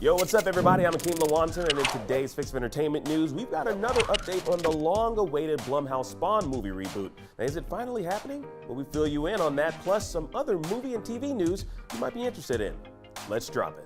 Yo, what's up, everybody? I'm Akeem Lawanton, and in today's Fix of Entertainment news, we've got another update on the long-awaited Blumhouse Spawn movie reboot. Now, is it finally happening? Well, we fill you in on that, plus some other movie and TV news you might be interested in. Let's drop it.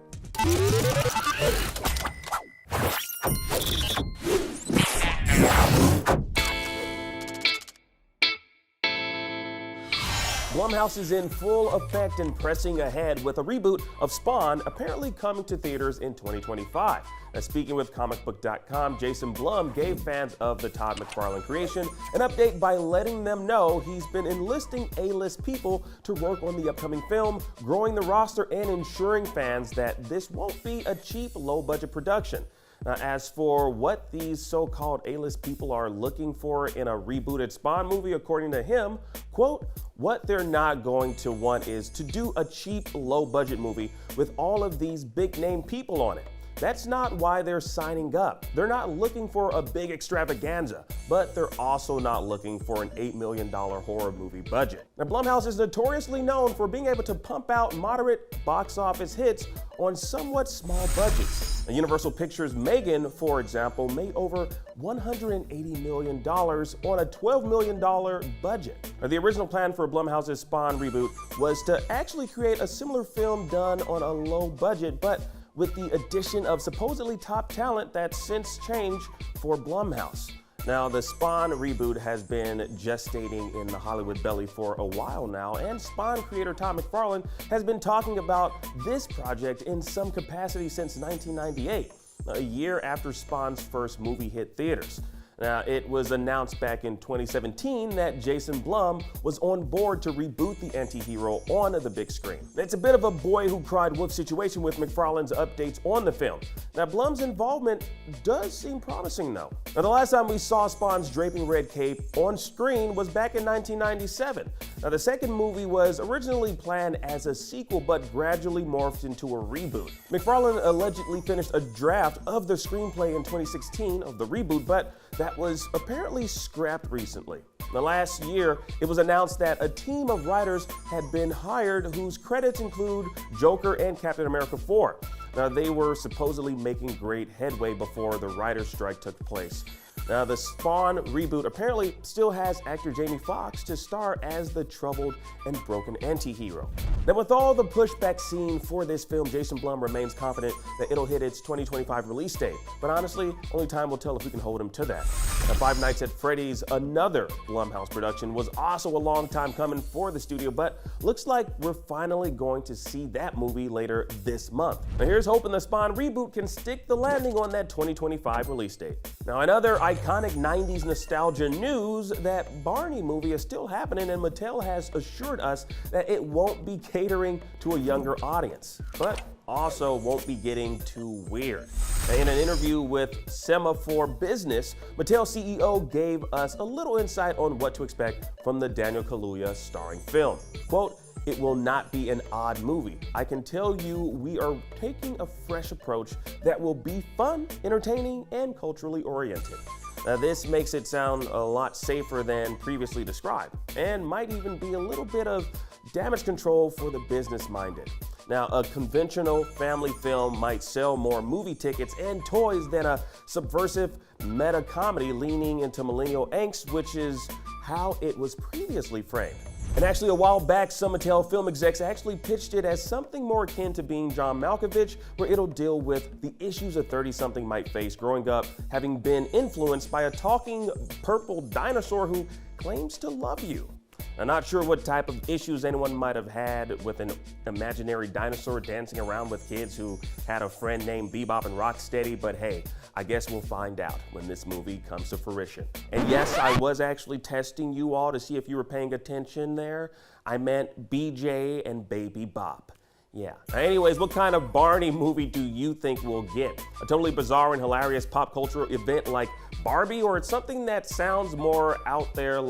Blumhouse is in full effect and pressing ahead with a reboot of Spawn apparently coming to theaters in 2025. Now, speaking with comicbook.com, Jason Blum gave fans of the Todd McFarlane creation an update by letting them know he's been enlisting A-list people to work on the upcoming film, growing the roster and ensuring fans that this won't be a cheap, low-budget production. Now, as for what these so-called A-list people are looking for in a rebooted Spawn movie, according to him, quote, what they're not going to want is to do a cheap, low-budget movie with all of these big-name people on it. That's not why they're signing up. They're not looking for a big extravaganza, but they're also not looking for an $8 million horror movie budget. Now, Blumhouse is notoriously known for being able to pump out moderate box office hits on somewhat small budgets. Now, Universal Pictures' Megan, for example, made over $180 million on a $12 million budget. Now, the original plan for Blumhouse's Spawn reboot was to actually create a similar film done on a low budget, but with the addition of supposedly top talent that's since changed for Blumhouse. Now, the Spawn reboot has been gestating in the Hollywood belly for a while now, and Spawn creator Todd McFarlane has been talking about this project in some capacity since 1998, a year after Spawn's first movie hit theaters. Now, it was announced back in 2017 that Jason Blum was on board to reboot the anti-hero on the big screen. It's a bit of a boy who cried wolf situation with McFarlane's updates on the film. Now, Blum's involvement does seem promising, though. Now, the last time we saw Spawn's draping red cape on screen was back in 1997. Now, the second movie was originally planned as a sequel, but gradually morphed into a reboot. McFarlane allegedly finished a draft of the screenplay in 2016 of the reboot, but that was apparently scrapped recently. Now, last year, it was announced that a team of writers had been hired whose credits include Joker and Captain America 4. Now, they were supposedly making great headway before the writer's strike took place. Now, the Spawn reboot apparently still has actor Jamie Foxx to star as the troubled and broken anti-hero. Now, with all the pushback seen for this film, Jason Blum remains confident that it'll hit its 2025 release date. But honestly, only time will tell if we can hold him to that. Now, Five Nights at Freddy's, another Blumhouse production, was also a long time coming for the studio, but looks like we're finally going to see that movie later this month. Now, here's hoping the Spawn reboot can stick the landing on that 2025 release date. Now, another iconic 90s nostalgia news, that Barney movie is still happening, and Mattel has assured us that it won't be catering to a younger audience, but also won't be getting too weird. Now, in an interview with Semaphore Business, Mattel CEO gave us a little insight on what to expect from the Daniel Kaluuya starring film. Quote, it will not be an odd movie. I can tell you we are taking a fresh approach that will be fun, entertaining, and culturally oriented. Now, this makes it sound a lot safer than previously described, and might even be a little bit of damage control for the business-minded. Now, a conventional family film might sell more movie tickets and toys than a subversive meta comedy leaning into millennial angst, which is how it was previously framed. And actually, a while back, some Mattel film execs actually pitched it as something more akin to being John Malkovich, where it'll deal with the issues a 30-something might face growing up, having been influenced by a talking purple dinosaur who claims to love you. I'm not sure what type of issues anyone might have had with an imaginary dinosaur dancing around with kids who had a friend named Bebop and Rocksteady, but hey, I guess we'll find out when this movie comes to fruition. And yes, I was actually testing you all to see if you were paying attention there. I meant BJ and Baby Bop. Yeah. Anyways, what kind of Barney movie do you think we'll get? A totally bizarre and hilarious pop culture event like Barbie, or it's something that sounds more out there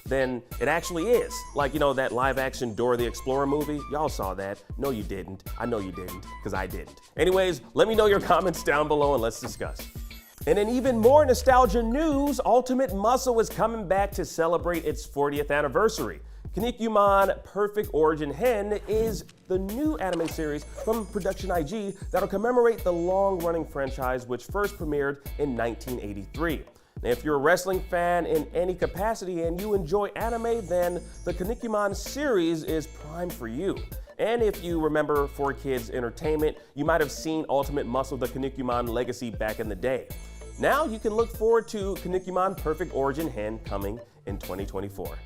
than it actually is? Like, you know, that live-action Dora the Explorer movie? Y'all saw that. No, you didn't. I know you didn't, because I didn't. Anyways, let me know your comments down below and let's discuss. And in even more nostalgia news, Ultimate Muscle is coming back to celebrate its 40th anniversary. Kinnikuman Perfect Origin Hen is the new anime series from Production IG that'll commemorate the long-running franchise which first premiered in 1983. Now, if you're a wrestling fan in any capacity and you enjoy anime, then the Kinnikuman series is prime for you. And if you remember 4Kids Entertainment, you might have seen Ultimate Muscle the Kinnikuman Legacy back in the day. Now you can look forward to Kinnikuman Perfect Origin Hen coming in 2024.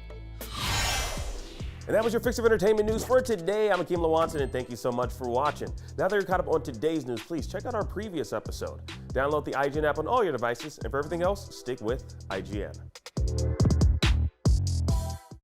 And that was your fix of entertainment news for today. I'm Akeem Lawanson, and thank you so much for watching. Now that you're caught up on today's news, please check out our previous episode. Download the IGN app on all your devices, and for everything else, stick with IGN.